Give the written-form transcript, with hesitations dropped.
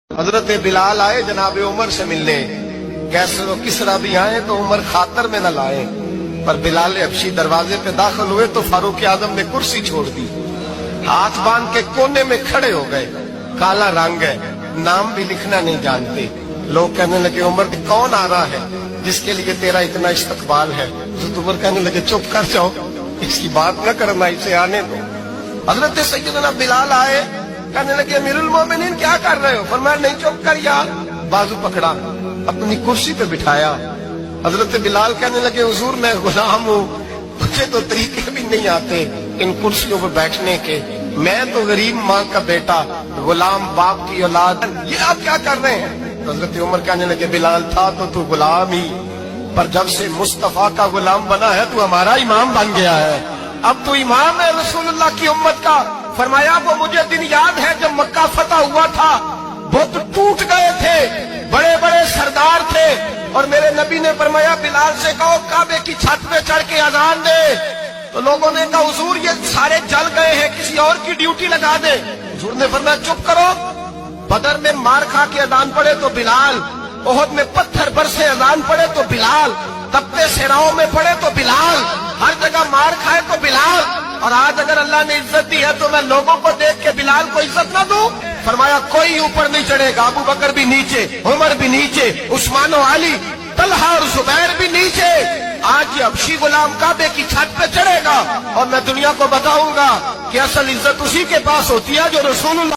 حضرت بلال آئے جناب عمر سے ملنے، کیسے وہ کس طرح بھی آئے تو عمر خاطر میں نہ لائے، پر بلال حبشی دروازے پہ داخل ہوئے تو فاروق اعظم نے کرسی چھوڑ دی، ہاتھ باندھ کے کونے میں کھڑے ہو گئے، کالا رنگ ہے، نام بھی لکھنا نہیں جانتے۔ لوگ کہنے لگے عمر کون آ رہا ہے جس کے لیے تیرا اتنا استقبال ہے؟ حضرت عمر کہنے لگے چپ کر جاؤ، اس کی بات نہ کرنا، اسے آنے دو۔ حضرت سیدنا بلال آئے، کہنے لگے امیر المومنین کیا کر رہے ہو؟ فرمایا نہیں چپ کر یار، بازو پکڑا، اپنی کرسی پہ بٹھایا۔ حضرت بلال کہنے لگے حضور میں غلام ہوں، مجھے تو طریقے بھی نہیں آتے ان کرسیوں پہ بیٹھنے کے، میں تو غریب ماں کا بیٹا، غلام باپ کی اولاد، یہ آپ کیا کر رہے ہیں؟ حضرت عمر کہنے لگے بلال تھا تو غلام ہی، پر جب سے مصطفیٰ کا غلام بنا ہے تو ہمارا امام بن گیا ہے، اب تو امام ہے رسول اللہ کی امت کا۔ فرمایا وہ مجھے دن یاد ہے جب مکہ فتح ہوا تھا، بت ٹوٹ گئے تھے، بڑے بڑے سردار تھے، اور میرے نبی نے فرمایا بلال سے کہو کعبے کی چھت پہ چڑھ کے اذان دے، تو لوگوں نے کہا حضور یہ سارے جل گئے ہیں، کسی اور کی ڈیوٹی لگا دے۔ حضور نے فرمایا چپ کرو، بدر میں مار کھا کے اذان پڑے تو بلال، احد میں پتھر برسے اذان پڑے تو بلال، تپتے صحراؤں میں پڑے تو بلال، ہر جگہ مار کھائے تو بلال، اور آج اگر اللہ نے عزت دی ہے تو میں لوگوں کو دیکھ کے بلال کو عزت نہ دوں؟ فرمایا کوئی اوپر نہیں چڑھے گا، ابو بکر بھی نیچے، عمر بھی نیچے، عثمان و علی، طلحہ اور زبیر بھی نیچے۔ آج یہ حبشی غلام کعبے کی چھت پہ چڑھے گا اور میں دنیا کو بتاؤں گا کہ اصل عزت اسی کے پاس ہوتی ہے جو رسول اللہ